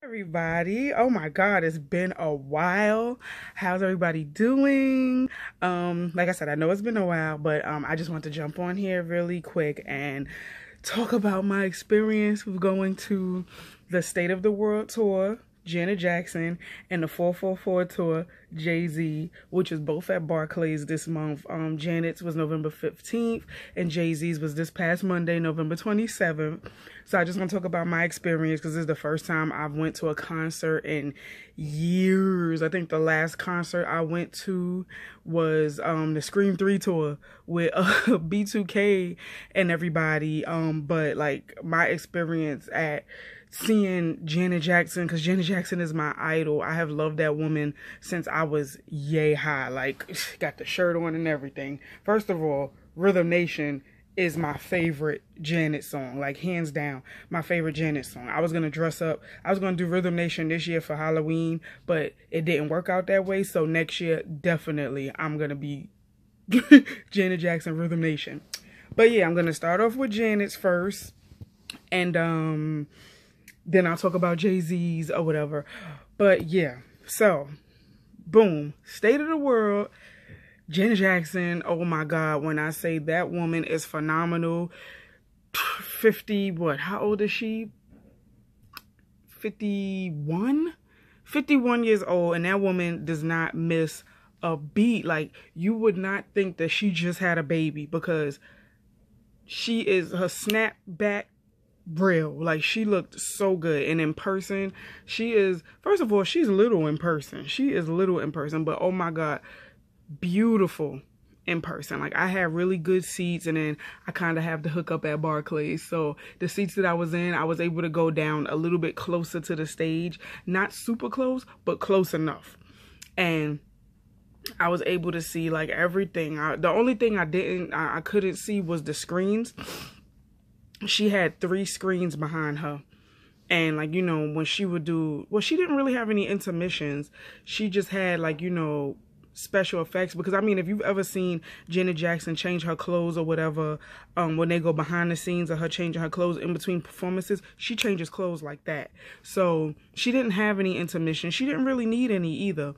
Everybody, oh my god, it's been a while. How's everybody doing? Like I said, I know it's been a while, but I just want to jump on here really quick and talk about my experience with going to the State of the World tour, Janet Jackson, and the 444 tour, Jay-Z, which is both at Barclays this month. Janet's was November 15th and Jay-Z's was this past Monday, November 27th. So I just want to talk about my experience because this is the first time I've went to a concert in years. I think the last concert I went to was the Scream 3 tour with B2K and everybody. But like my experience at seeing Janet Jackson, because Janet Jackson is my idol. I have loved that woman since I was yay high. Like, got the shirt on and everything. First of all, Rhythm Nation is my favorite Janet song. Like, hands down, my favorite Janet song. I was going to dress up. I was going to do Rhythm Nation this year for Halloween, but it didn't work out that way. So next year, definitely, I'm going to be Janet Jackson, Rhythm Nation. But yeah, I'm going to start off with Janet's first. And, then I'll talk about Jay-Z's or whatever. But yeah, so boom, State of the World, Janet Jackson. Oh my God, when I say that woman is phenomenal. 50, what? How old is she? 51? 51 years old, and that woman does not miss a beat. Like, you would not think that she just had a baby because she is, her snapback real. Like, she looked so good, and in person she is, first of all, she's little in person. She is little in person, but oh my God, beautiful in person. Like, I had really good seats, and then I kind of have to hook up at Barclays, so the seats that I was in, I was able to go down a little bit closer to the stage, not super close, but close enough, and I was able to see like everything. The only thing I couldn't see was the screens. She had 3 screens behind her, and like, you know, when she would do, well, she didn't really have any intermissions. She just had, like, you know, special effects, because I mean, if you've ever seen Janet Jackson change her clothes or whatever, when they go behind the scenes of her changing her clothes in between performances, she changes clothes like that. So she didn't have any intermission. She didn't really need any either.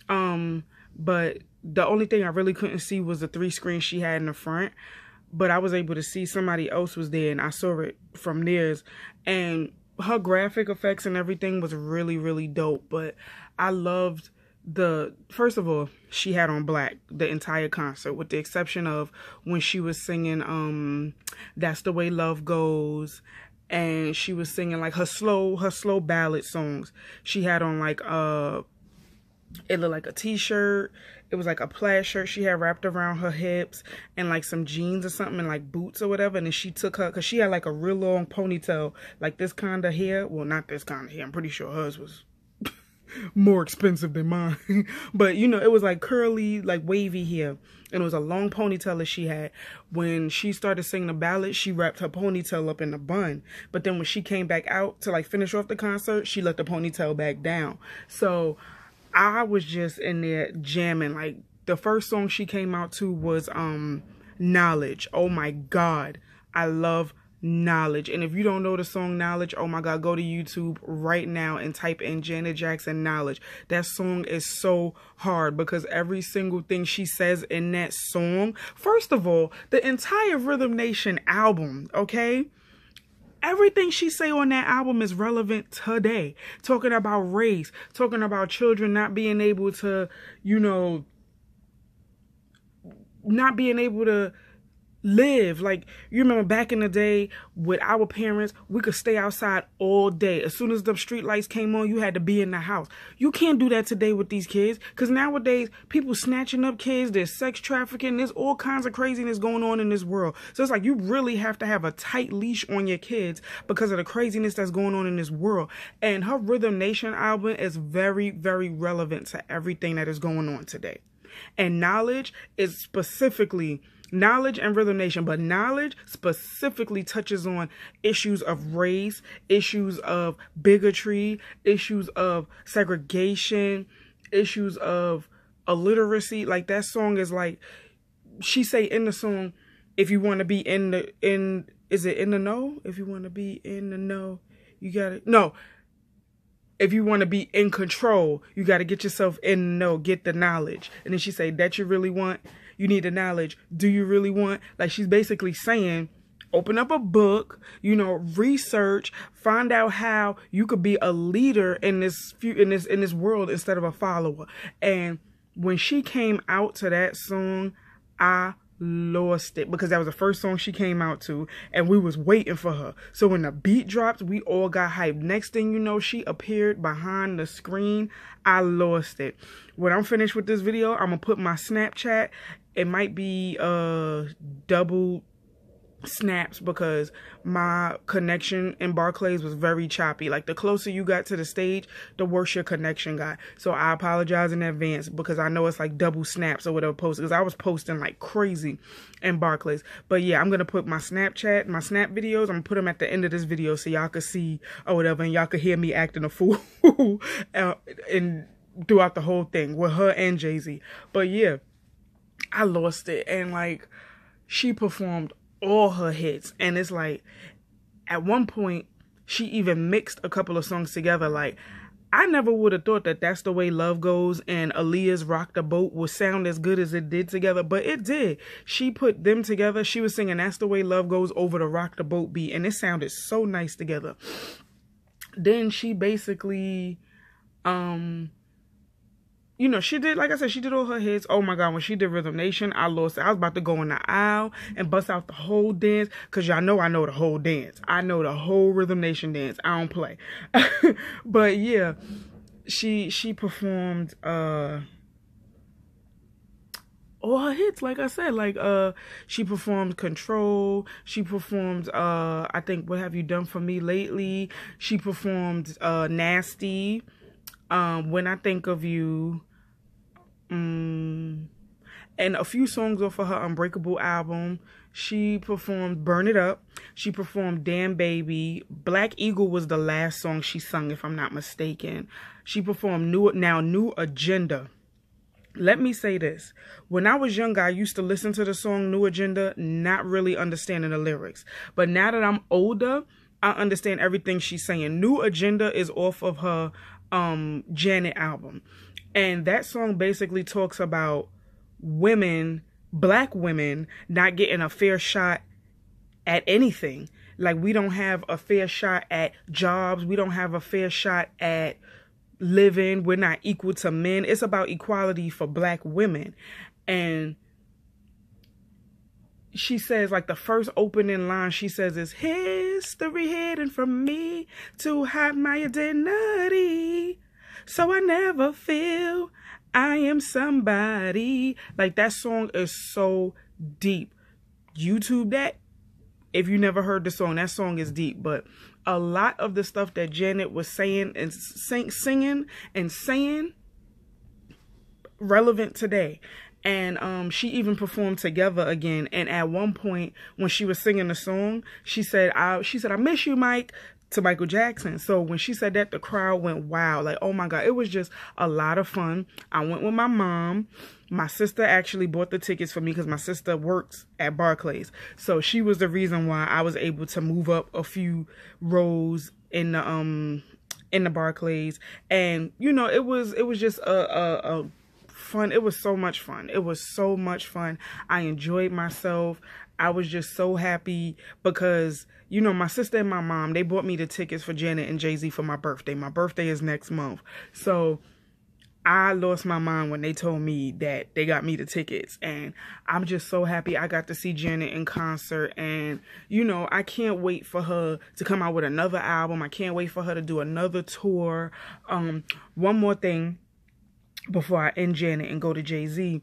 But the only thing I really couldn't see was the 3 screens she had in the front. But I was able to see somebody else was there, and I saw it from theirs. And her graphic effects and everything was really, really dope. But I loved first of all, she had on black the entire concert, with the exception of when she was singing That's the Way Love Goes. And she was singing like her slow ballad songs. She had on like it looked like a t-shirt. It was like a plaid shirt she had wrapped around her hips, and like some jeans or something, and like boots or whatever. And then she took her, because she had like a real long ponytail, like this kind of hair. Well, not this kind of hair. I'm pretty sure hers was more expensive than mine. But, you know, it was like curly, like wavy hair. And it was a long ponytail that she had. When she started singing the ballad, she wrapped her ponytail up in a bun. But then when she came back out to like finish off the concert, she let the ponytail back down. So I was just in there jamming. Like, the first song she came out to was Knowledge. Oh my God, I love Knowledge. And if you don't know the song Knowledge, oh my God, go to YouTube right now and type in Janet Jackson Knowledge. That song is so hard, because every single thing she says in that song, first of all, the entire Rhythm Nation album, okay? Everything she say on that album is relevant today. Talking about race, talking about children not being able to, you know, not being able to live. Like, you remember back in the day with our parents, we could stay outside all day. As soon as the street lights came on, you had to be in the house. You can't do that today with these kids, because nowadays people snatching up kids, there's sex trafficking, there's all kinds of craziness going on in this world. So it's like, you really have to have a tight leash on your kids because of the craziness that's going on in this world. And her Rhythm Nation album is very, very relevant to everything that is going on today. And Knowledge is specifically Knowledge and Rhythm Nation, but Knowledge specifically touches on issues of race, issues of bigotry, issues of segregation, issues of illiteracy. Like, that song is like, she say in the song, if you want to be is it in the know? If you want to be in the know, you got it. No, if you want to be in control, you got to get yourself in the know, get the knowledge. And then she say, that you really want? You need the knowledge. Do you really want? Like, she's basically saying, open up a book, you know, research, find out how you could be a leader in this world instead of a follower. And when she came out to that song, I lost it, because that was the first song she came out to, and we was waiting for her. So when the beat dropped, we all got hyped. Next thing you know, she appeared behind the screen. I lost it. When I'm finished with this video, I'm gonna put my Snapchat. It might be double snaps because my connection in Barclays was very choppy. Like, the closer you got to the stage, the worse your connection got. So I apologize in advance, because I know it's like double snaps or whatever posted, because I was posting like crazy in Barclays. But yeah, I'm gonna put my Snapchat, my Snap videos, I'm gonna put them at the end of this video so y'all can see or whatever, and y'all can hear me acting a fool and throughout the whole thing with her and Jay-Z. But yeah, I lost it. And like, she performed all her hits, and it's like, at one point she even mixed a couple of songs together. Like, I never would have thought that That's the Way Love Goes and Aaliyah's Rock the Boat would sound as good as it did together, but it did. She put them together. She was singing That's the Way Love Goes over the Rock the Boat beat, and it sounded so nice together. Then she basically you know, she did, like I said, she did all her hits. Oh my God, when she did Rhythm Nation, I lost it. I was about to go in the aisle and bust out the whole dance, because y'all know I know the whole dance. I know the whole Rhythm Nation dance. I don't play. But yeah, she performed all her hits, like I said. Like, she performed Control. She performed, I think, What Have You Done For Me Lately? She performed Nasty, When I Think of You, and a few songs off of her Unbreakable album. She performed Burn It Up. She performed Damn Baby. Black Eagle was the last song she sung, if I'm not mistaken. She performed New Agenda. Let me say this. When I was younger, I used to listen to the song New Agenda, not really understanding the lyrics. But now that I'm older, I understand everything she's saying. New Agenda is off of her Janet album. And that song basically talks about women, black women, not getting a fair shot at anything. Like, we don't have a fair shot at jobs. We don't have a fair shot at living. We're not equal to men. It's about equality for black women. And she says, like, the first opening line she says is, history hidden from me to hide my identity, so I never feel I am somebody. Like, that song is so deep. YouTube that. If you never heard the song, that song is deep. But a lot of the stuff that Janet was saying and singing and saying, relevant today. And she even performed Together again. And at one point, when she was singing the song, she said, I miss you, Mike, to Michael Jackson. So when she said that, the crowd went wild. Like, oh my God, it was just a lot of fun. I went with my mom. My sister actually bought the tickets for me, because my sister works at Barclays. So she was the reason why I was able to move up a few rows in the Barclays. And, you know, it was just a fun. It was so much fun. It was so much fun. I enjoyed myself. I was just so happy because, you know, my sister and my mom, they bought me the tickets for Janet and Jay-Z for my birthday. My birthday is next month. So I lost my mind when they told me that they got me the tickets. And I'm just so happy I got to see Janet in concert. And, you know, I can't wait for her to come out with another album. I can't wait for her to do another tour. One more thing before I end Janet and go to Jay-Z.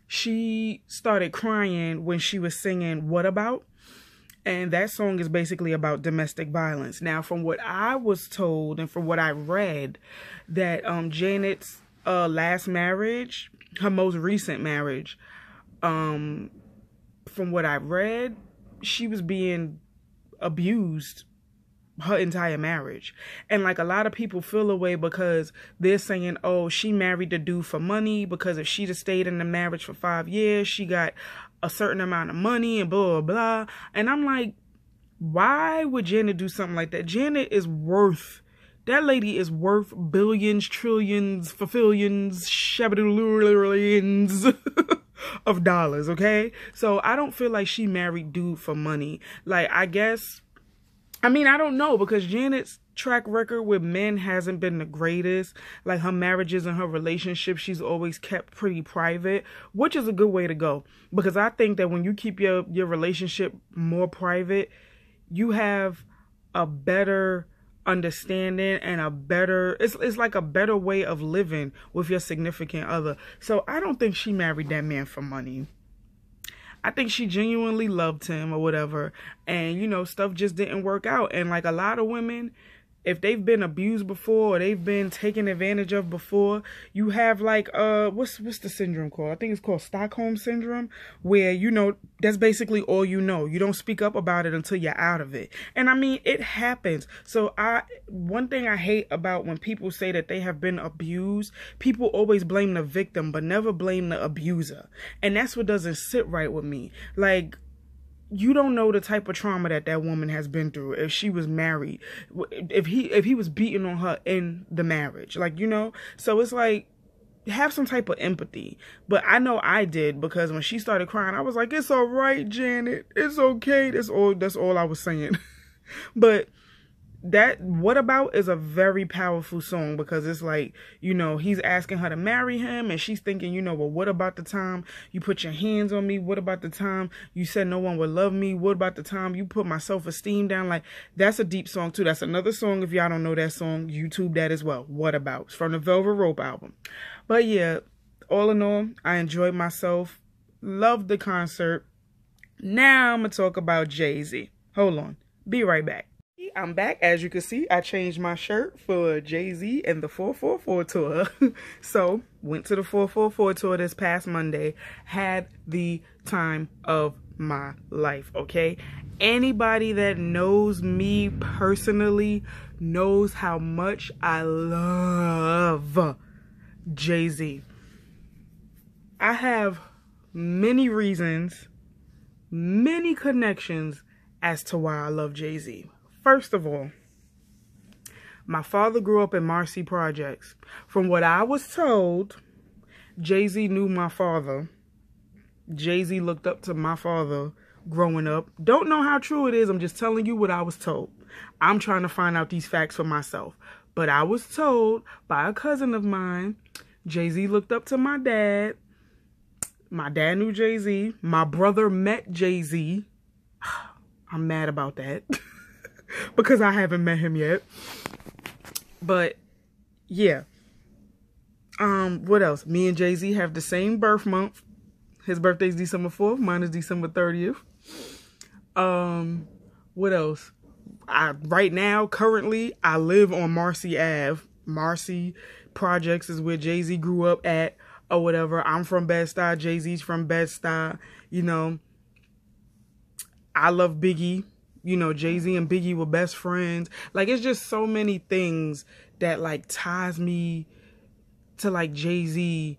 She started crying when she was singing What About? And that song is basically about domestic violence. Now, from what I was told and from what I read, that Janet's last marriage, her most recent marriage, from what I read, she was being abused her entire marriage. And like, a lot of people feel away because they're saying, oh, she married the dude for money, because if she'd have stayed in the marriage for 5 years, she got a certain amount of money and blah, blah, blah. And I'm like, why would Janet do something like that? Janet is worth That lady is worth billions, trillions, fulfillions, shabadulurians of dollars, okay? So I don't feel like she married dude for money. Like, I guess, I mean, I don't know, because Janet's track record with men hasn't been the greatest. Like, her marriages and her relationships, she's always kept pretty private, which is a good way to go. Because I think that when you keep your relationship more private, you have a better understanding and a better, it's like a better way of living with your significant other. So I don't think she married that man for money. I think she genuinely loved him or whatever, and you know, stuff just didn't work out. And like a lot of women, if they've been abused before or they've been taken advantage of before, you have like what's the syndrome called? I think it's called Stockholm syndrome, where, you know, that's basically all you know. You don't speak up about it until you're out of it. And I mean, it happens. So one thing I hate about when people say that they have been abused, people always blame the victim but never blame the abuser. And that's what doesn't sit right with me. Like, you don't know the type of trauma that woman has been through if she was married, if he was beating on her in the marriage, like, you know. So it's like, have some type of empathy. But I know I did, because when she started crying, I was like, it's all right, Janet, it's okay. That's all I was saying. But that What About is a very powerful song, because it's like, you know, he's asking her to marry him and she's thinking, you know, well, what about the time you put your hands on me? What about the time you said no one would love me? What about the time you put my self-esteem down? Like, that's a deep song too. That's another song. If y'all don't know that song, YouTube that as well. What About? It's from the Velvet Rope album. But yeah, all in all, I enjoyed myself. Loved the concert. Now I'm gonna talk about Jay-Z. Hold on. Be right back. I'm back. As you can see, I changed my shirt for Jay-Z and the 444 tour. So, went to the 444 tour this past Monday. Had the time of my life, okay? Anybody that knows me personally knows how much I love Jay-Z. I have many reasons, many connections as to why I love Jay-Z. First of all, my father grew up in Marcy Projects. From what I was told, Jay-Z knew my father. Jay-Z looked up to my father growing up. Don't know how true it is. I'm just telling you what I was told. I'm trying to find out these facts for myself. But I was told by a cousin of mine, Jay-Z looked up to my dad. My dad knew Jay-Z. My brother met Jay-Z. I'm mad about that. Because I haven't met him yet. But yeah. What else? Me and Jay-Z have the same birth month. His birthday's December 4th. Mine is December 30th. What else? Right now, currently, I live on Marcy Ave. Marcy Projects is where Jay-Z grew up at, or whatever. I'm from Bed-Stuy. Jay-Z's from Bed-Stuy. You know, I love Biggie. You know, Jay-Z and Biggie were best friends. Like, it's just so many things that, like, ties me to, like, Jay-Z.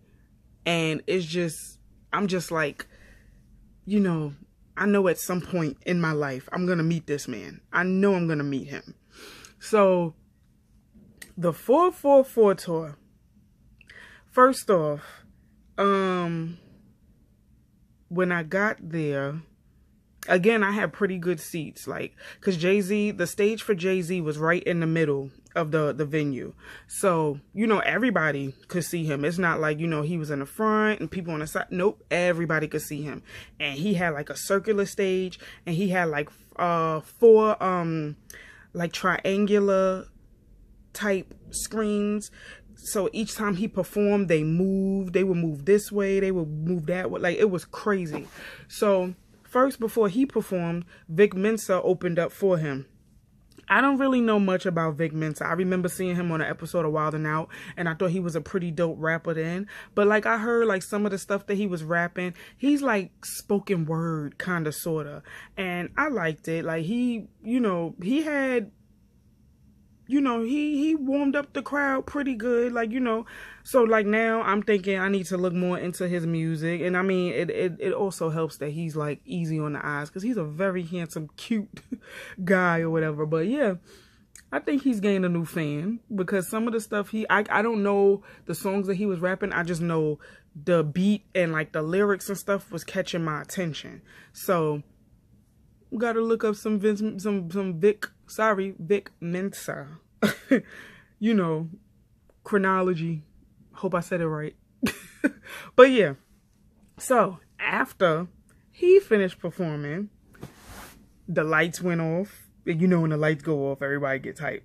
And it's just, I'm just like, you know, I know at some point in my life, I'm going to meet this man. I know I'm going to meet him. So, the 444 tour. First off, when I got there, again, I had pretty good seats, like, because Jay-Z, the stage for Jay-Z was right in the middle of the venue. So, you know, everybody could see him. It's not like, you know, he was in the front and people on the side. Nope, everybody could see him. And he had like a circular stage, and he had like 4 like triangular type screens. So each time he performed, they moved. They would move this way, they would move that way. Like, it was crazy. So first, before he performed, Vic Mensa opened up for him. I don't really know much about Vic Mensa. I remember seeing him on an episode of Wild 'N Out, and I thought he was a pretty dope rapper then. But, like, I heard, like, some of the stuff that he was rapping, he's, like, spoken word, kind of, sort of. And I liked it. Like, he, you know, he had, you know, he warmed up the crowd pretty good. Like, you know, so, like, now I'm thinking I need to look more into his music. And, I mean, it also helps that he's, like, easy on the eyes, because he's a very handsome, cute guy or whatever. But, yeah, I think he's gained a new fan because some of the stuff I don't know the songs that he was rapping. I just know the beat and like the lyrics and stuff was catching my attention. So gotta look up some Vic Mensa. You know, chronology. Hope I said it right. But yeah. So after he finished performing, the lights went off. You know, when the lights go off, everybody gets hyped.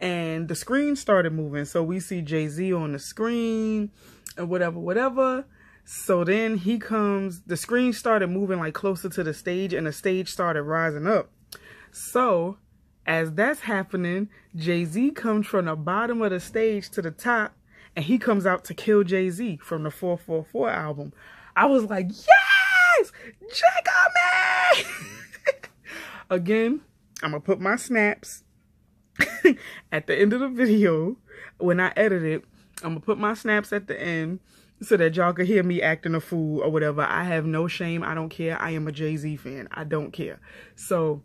And the screen started moving. So we see Jay-Z on the screen and whatever. So then he comes, the screen started moving like closer to the stage and the stage started rising up. So as that's happening, Jay-Z comes from the bottom of the stage to the top and he comes out to kill Jay-Z from the 444 album. I was like, yes! Check on me! Again, I'm going to put my snaps at the end of the video. When I edit it, I'm going to put my snaps at the end so that y'all can hear me acting a fool or whatever. I have no shame. I don't care. I am a Jay-Z fan. I don't care. So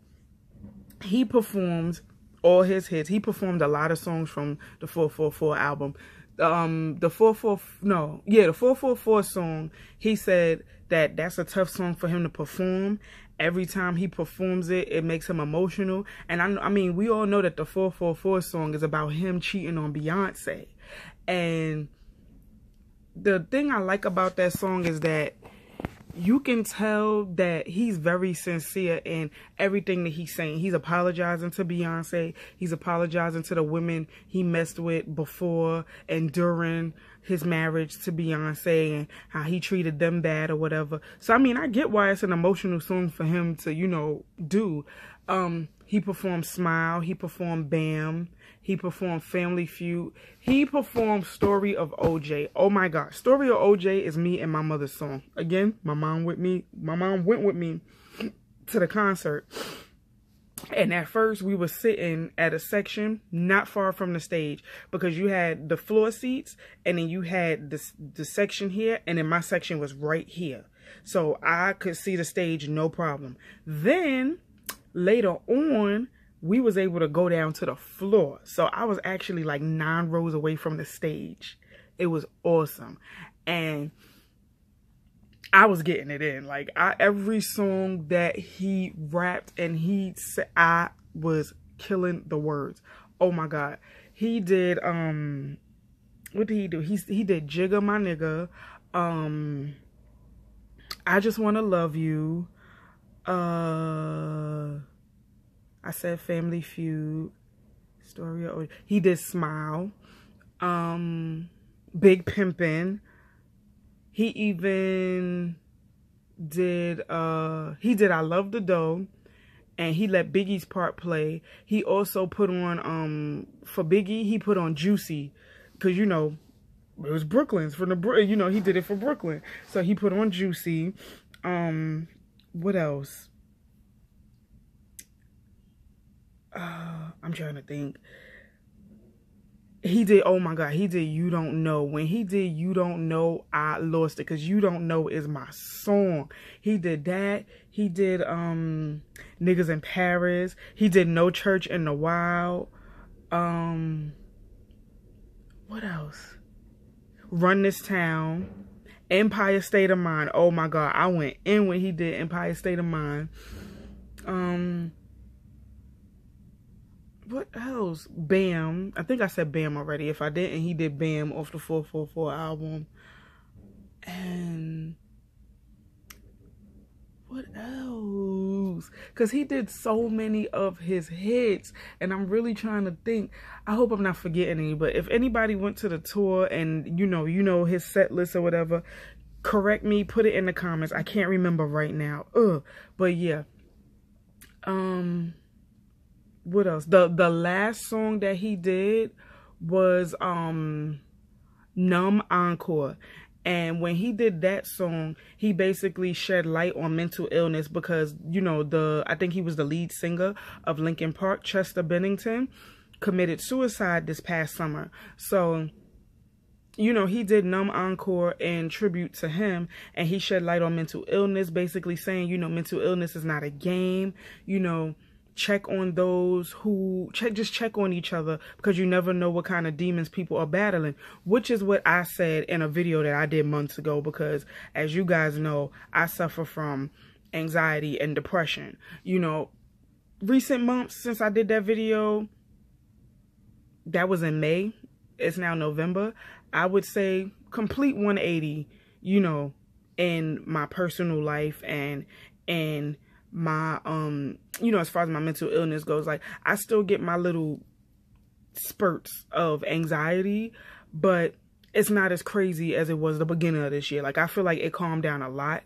he performed all his hits. He performed a lot of songs from the 444 album. The 444 song, he said that that's a tough song for him to perform. Every time he performs it, it makes him emotional. And I mean, we all know that the 444 song is about him cheating on Beyonce. And the thing I like about that song is that you can tell that he's very sincere in everything that he's saying. He's apologizing to Beyonce. He's apologizing to the women he messed with before and during his marriage to Beyonce and how he treated them bad or whatever. So, I mean, I get why it's an emotional song for him to, you know, do. He performed Smile. He performed Bam. He performed Family Feud. He performed Story of OJ. Oh my God. Story of OJ is me and my mother's song. Again, my mom went with me to the concert. And at first we were sitting at a section not far from the stage because you had the floor seats and then you had the section here and then my section was right here. So I could see the stage no problem. Then later on, we was able to go down to the floor. So I was actually like 9 rows away from the stage. It was awesome. And I was getting it in. Like every song that he rapped and he said, I was killing the words. Oh my God. He did, what did he do? He did Jigga My Nigga. I Just Wanna Love You. I said Family Feud, Story of, he did Smile, Big Pimpin'. He even did he did I Love the Dough, and he let Biggie's part play. He also put on for Biggie, he put on Juicy, because you know it was Brooklyn's from the, you know, he did it for Brooklyn, so he put on Juicy. What else? I'm trying to think. He did, oh my God, he did You Don't Know. When he did You Don't Know, I lost it because You Don't Know is my song. He did that. He did Niggas in Paris. He did No Church in the Wild. What else? Run This Town. Empire State of Mind. Oh my God, I went in when he did Empire State of Mind. What else? Bam. I think I said Bam already. If I didn't, he did Bam off the 444 album. And what else? Because he did so many of his hits. And I'm really trying to think. I hope I'm not forgetting any. But if anybody went to the tour and you know his set list or whatever, correct me. Put it in the comments. I can't remember right now. But yeah. What else? The last song that he did was Numb Encore. And when he did that song, he basically shed light on mental illness because, you know, I think he was the lead singer of Linkin Park, Chester Bennington, committed suicide this past summer. So, you know, he did Numb Encore in tribute to him, and he shed light on mental illness, basically saying, you know, mental illness is not a game, you know, check on those who just check on each other, because you never know what kind of demons people are battling, which is what I said in a video that I did months ago, because as you guys know, I suffer from anxiety and depression. You know, recent months since I did that video, that was in May, it's now November, I would say complete 180, you know, in my personal life and in my you know, as far as my mental illness goes. Like, I still get my little spurts of anxiety, but it's not as crazy as it was the beginning of this year. Like, I feel like it calmed down a lot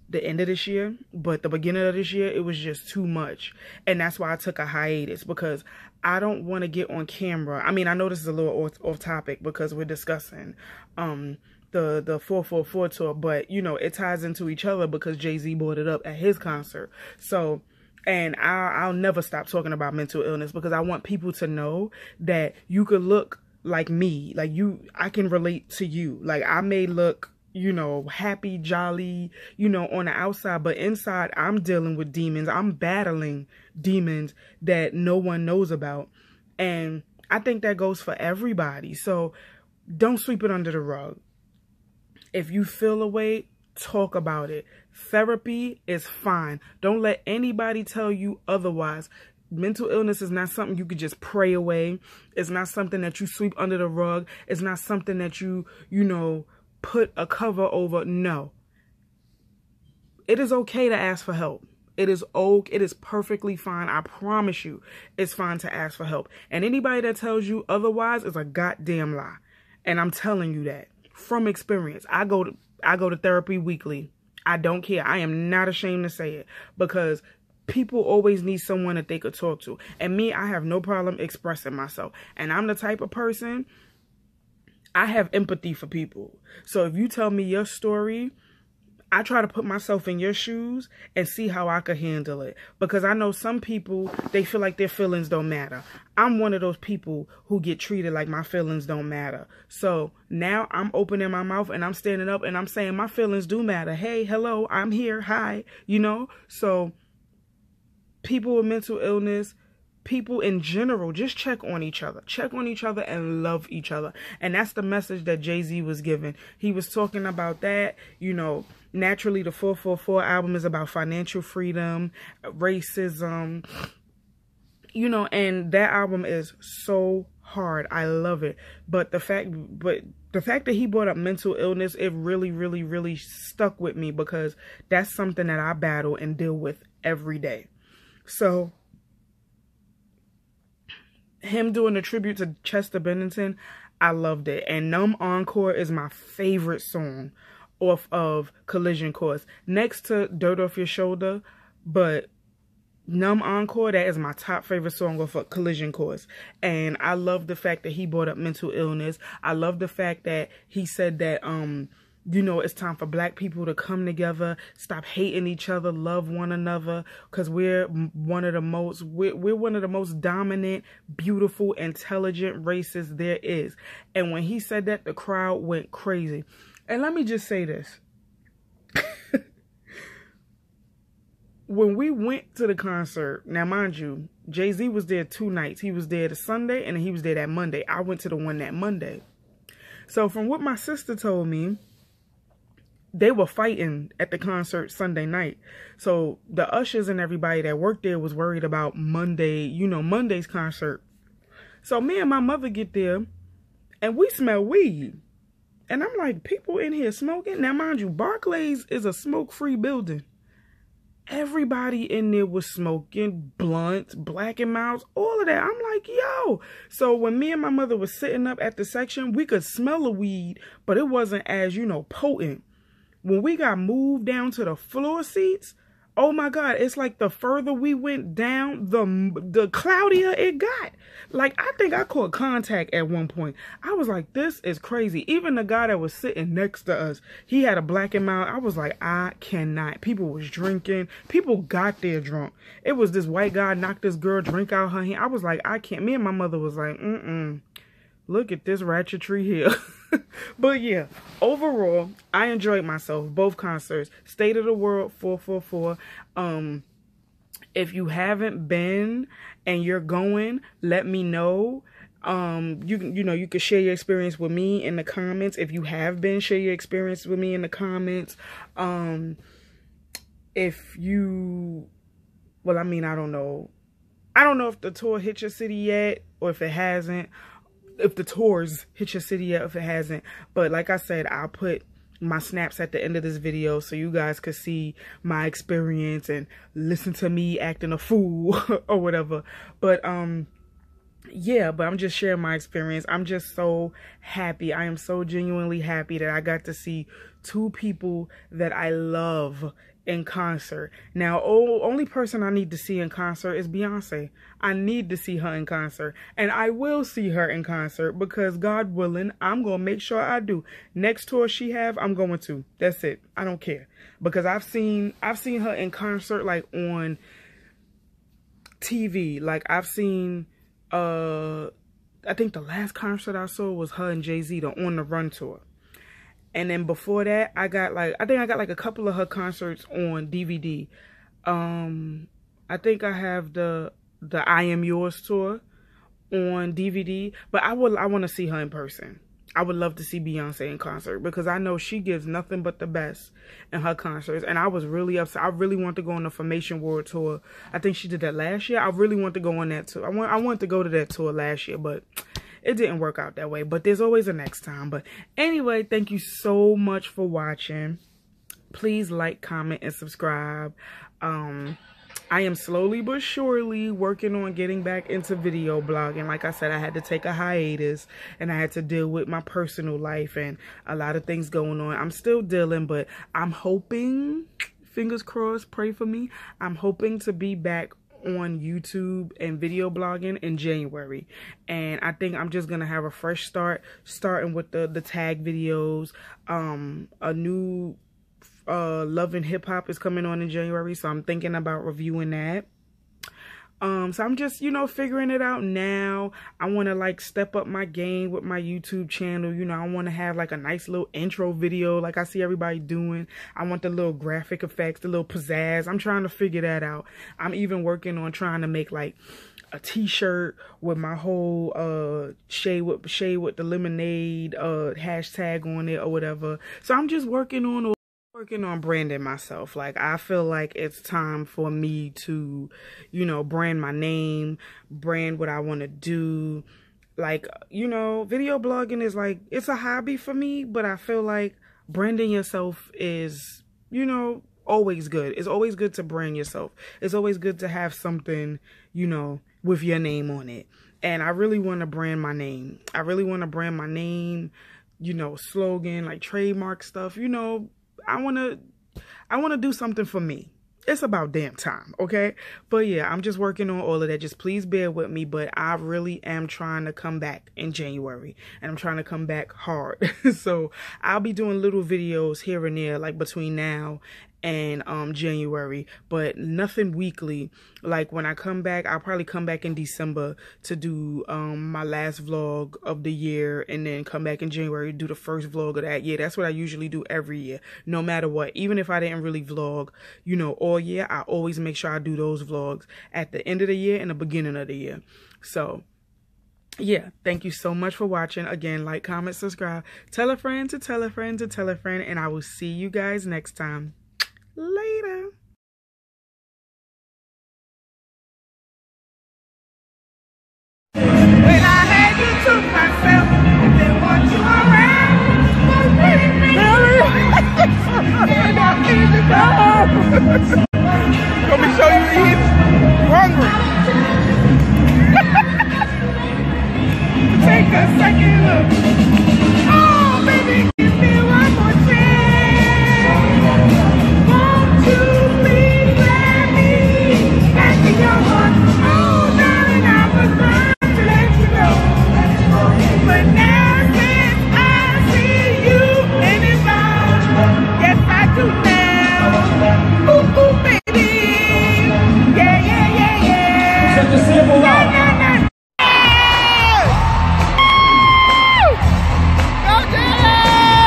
the end of this year, but the beginning of this year, it was just too much. And that's why I took a hiatus, because I don't want to get on camera. I mean, I know this is a little off topic because we're discussing the 444 tour, but you know, it ties into each other because Jay-Z brought it up at his concert. So, and I'll never stop talking about mental illness, because I want people to know that you could look like me, like I can relate to you. Like, I may look, you know, happy, jolly, you know, on the outside, but inside I'm dealing with demons. I'm battling demons that no one knows about. And I think that goes for everybody. So don't sweep it under the rug. If you feel a way, talk about it. Therapy is fine. Don't let anybody tell you otherwise. Mental illness is not something you could just pray away. It's not something that you sweep under the rug. It's not something that you know, put a cover over. No. It is okay to ask for help. It is perfectly fine. I promise you, it's fine to ask for help. And anybody that tells you otherwise is a goddamn lie. And I'm telling you that from experience. I go to therapy weekly. I don't care. I am not ashamed to say it, because people always need someone that they could talk to. And me, I have no problem expressing myself. And I'm the type of person, I have empathy for people. So if you tell me your story, I try to put myself in your shoes and see how I could handle it. Because I know some people, they feel like their feelings don't matter. I'm one of those people who get treated like my feelings don't matter. So now I'm opening my mouth and I'm standing up and I'm saying my feelings do matter. Hey, hello, I'm here. Hi, you know? So people with mental illness, people in general, just check on each other. Check on each other and love each other. And that's the message that Jay-Z was giving. He was talking about that, you know. Naturally, the 444 album is about financial freedom, racism, you know, and that album is so hard. I love it. But the fact that he brought up mental illness, it really, really, really stuck with me, because that's something that I battle and deal with every day. So him doing a tribute to Chester Bennington, I loved it. And Numb Encore is my favorite song off of Collision Course, next to Dirt Off Your Shoulder. But Numb Encore, that is my top favorite song off of Collision Course. And I love the fact that he brought up mental illness. I love the fact that he said that you know, it's time for Black people to come together, stop hating each other, love one another, because we're one of the most dominant, beautiful, intelligent races there is. And when he said that, the crowd went crazy. And let me just say this. When we went to the concert, now mind you, Jay-Z was there 2 nights. He was there the Sunday and he was there that Monday. I went to the one that Monday. So from what my sister told me, they were fighting at the concert Sunday night. So the ushers and everybody that worked there was worried about Monday, you know, Monday's concert. So me and my mother get there and we smell weed. And I'm like, people in here smoking? Now, mind you, Barclays is a smoke-free building. Everybody in there was smoking, blunts, Black and Milds, all of that. I'm like, yo. So when me and my mother was sitting up at the section, we could smell the weed, but it wasn't as, you know, potent. When we got moved down to the floor seats, oh my God, it's like the further we went down, the cloudier it got. Like, I think I caught contact at one point. I was like, this is crazy. Even the guy that was sitting next to us, he had a Black and Mild. I was like, I cannot. People was drinking. People got there drunk. It was this white guy knocked this girl drink out her hand. I was like, I can't. Me and my mother was like, look at this ratchetry here. But yeah, overall, I enjoyed myself. Both concerts. State of the World 444. If you haven't been and you're going, let me know. You can share your experience with me in the comments. If you have been, share your experience with me in the comments. If you, well, I mean, I don't know if the tour hit your city yet, or if it hasn't. If the tours hit your city yet, if it hasn't. But like I said, I'll put my snaps at the end of this video so you guys could see my experience and listen to me acting a fool or whatever. But yeah, but I'm just sharing my experience. I'm just so happy. I am so genuinely happy that I got to see two people that I love in concert. Now, only person I need to see in concert is Beyonce. I need to see her in concert, and I will see her in concert because God willing, I'm gonna make sure I do. Next tour she have, I'm going to. That's it. I don't care, because I've seen her in concert, like on TV. Like I've seen I think the last concert I saw was her and Jay-Z, the On the Run tour. And then before that, I think I got like a couple of her concerts on DVD. I think I have the I Am Yours tour on DVD, but I want to see her in person. I would love to see Beyonce in concert because I know she gives nothing but the best in her concerts. And I was really upset. I really want to go on the Formation World tour. I think she did that last year. I really want to go on that tour. I wanted to go to that tour last year, but it didn't work out that way. But there's always a next time. But anyway, thank you so much for watching. Please like, comment, and subscribe. I am slowly but surely working on getting back into video blogging. Like I said, I had to take a hiatus and I had to deal with my personal life and a lot of things going on. I'm still dealing, but I'm hoping, fingers crossed, pray for me, I'm hoping to be back on YouTube and video blogging in January. And I think I'm just gonna have a fresh start, starting with the tag videos. A new Love and Hip Hop is coming on in January, so I'm thinking about reviewing that. So I'm just, figuring it out now. I want to like step up my game with my YouTube channel. I want to have like a nice little intro video like I see everybody doing. I want the little graphic effects, the little pizzazz. I'm trying to figure that out. I'm even working on trying to make like a t-shirt with my whole shade with the lemonade hashtag on it or whatever. So I'm just working on branding myself. Like I feel like it's time for me to, brand my name, brand what I want to do. Like, video blogging is like, it's a hobby for me, but I feel like branding yourself is, always good. It's always good to brand yourself. It's always good to have something, with your name on it. And I really want to brand my name. I really want to brand my name, slogan, like trademark stuff, I want to do something for me. It's about damn time, okay? But yeah, I'm just working on all of that. Just please bear with me, but I really am trying to come back in January, and I'm trying to come back hard. So I'll be doing little videos here and there, like between now and January, but nothing weekly. Like when I come back, I'll probably come back in December to do my last vlog of the year, and then come back in January to do the first vlog of that year. That's what I usually do every year, no matter what. Even if I didn't really vlog, all year, I always make sure I do those vlogs at the end of the year and the beginning of the year. So yeah, thank you so much for watching. Again, like, comment, subscribe, tell a friend to tell a friend to tell a friend, and I will see you guys next time. Later. When I had you to myself, and then want you around. Let me show you eat. You hungry? Take a second look. Oh, baby, give me one more chance. Won't you please let me back to your heart? Oh, darling, I was trying to let you know. But now since I see you in his arms, yes, I do now. Ooh, ooh, baby. Yeah, yeah, yeah, yeah. Such a simple life. Go, Jay!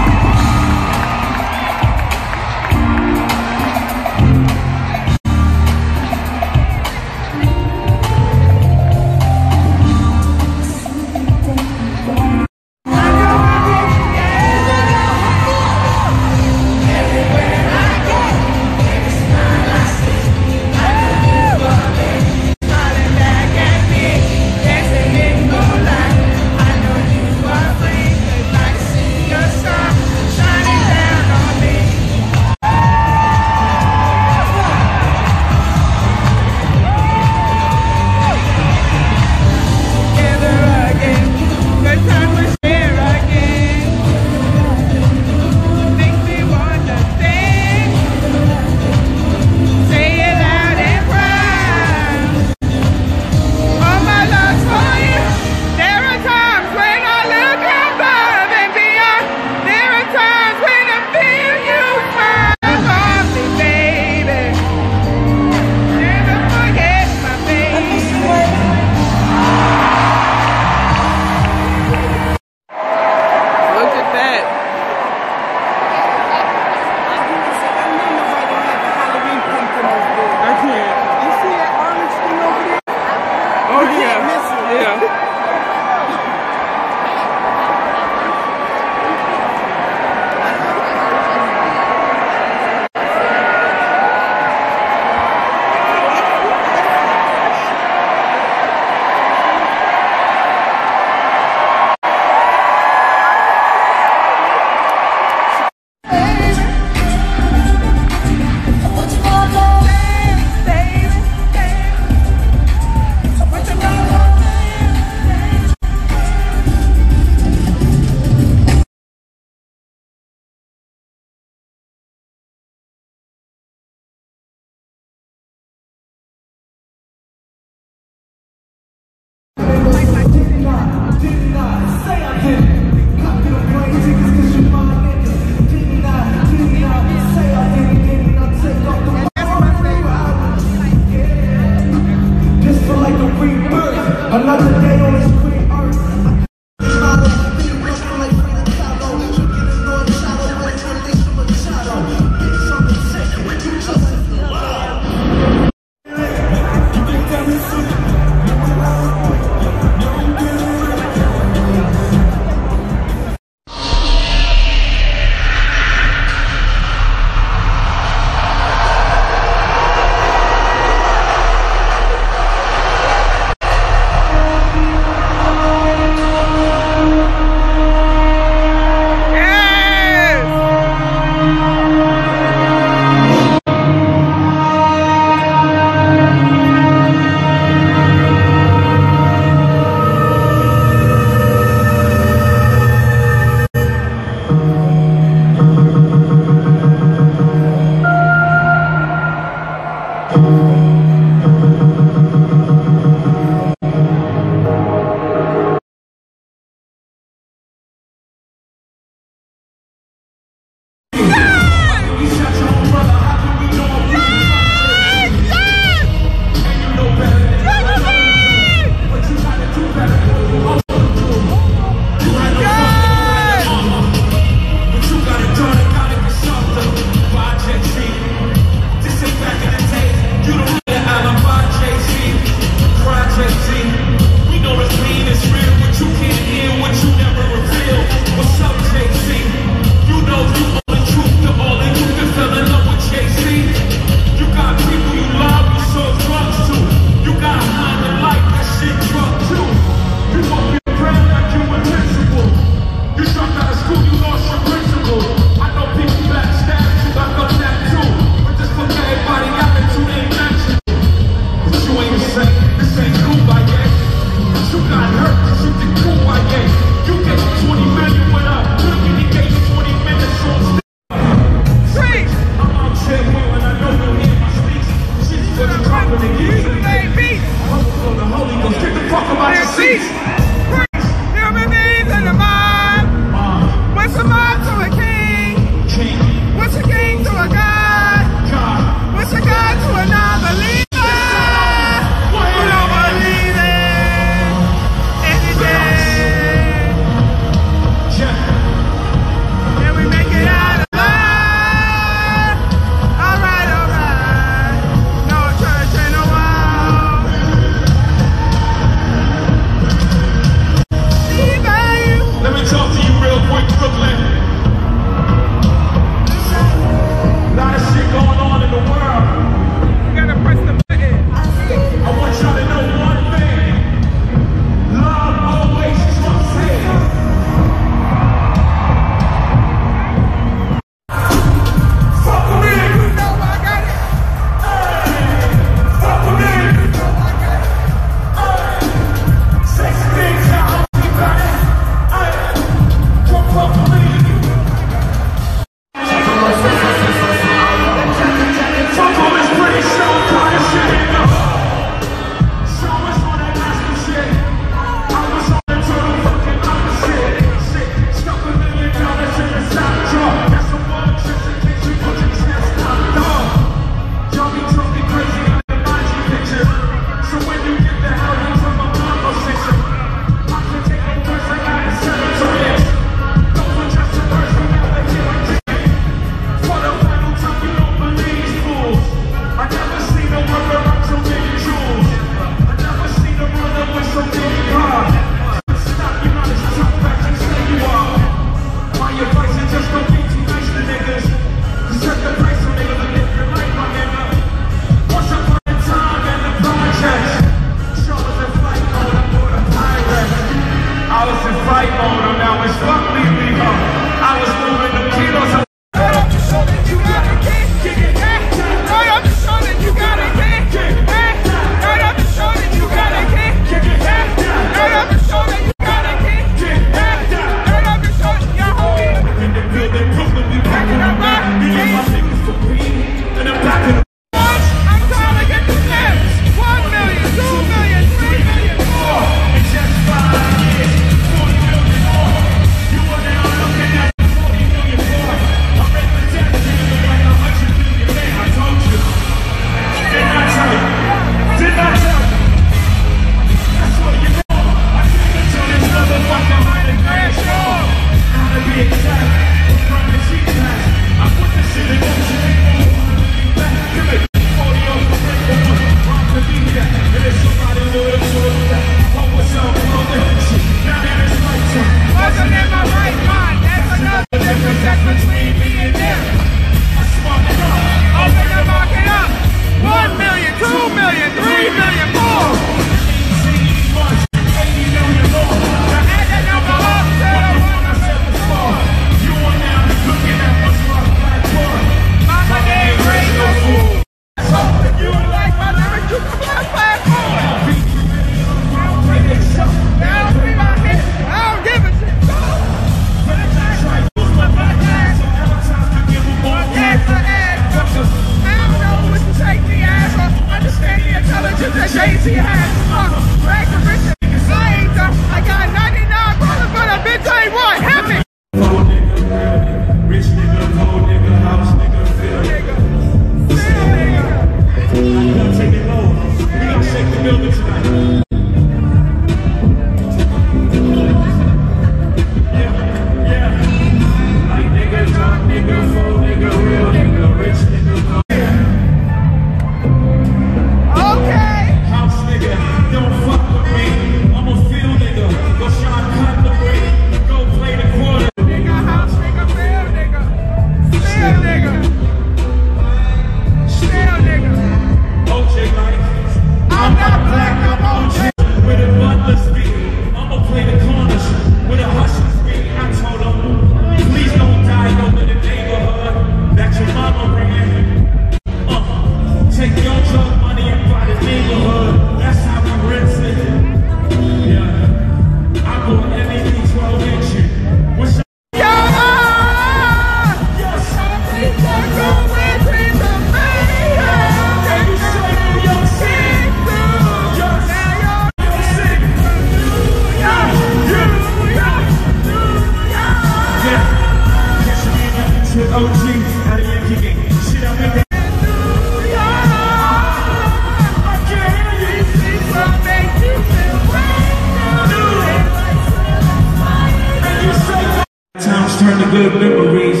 turn to good memories.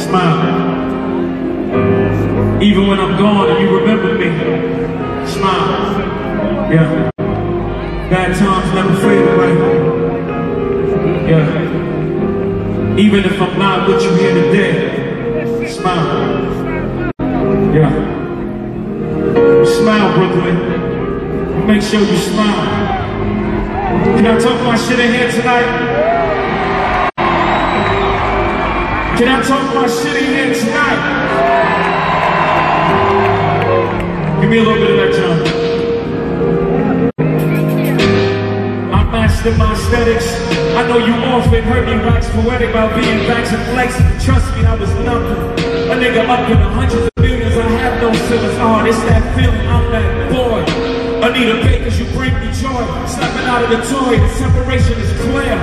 Smile. Even when I'm gone and you remember me, smile. Yeah. Bad times never fade away. Yeah. Even if I'm not with you here today, smile. Yeah. Smile, Brooklyn. Make sure you smile. Can I talk my shit in here tonight? Can I talk my shit in here tonight? Give me a little bit of that, John. I mastered my aesthetics. I know you often heard me wax poetic about being backs and flexing. Trust me, I was nothing. A nigga up in the hundreds of millions. I have no ceilings. Oh, it's that feeling. I'm that boy. Anita Bakers, you bring me joy. Stepping out of the toy. The separation is clear.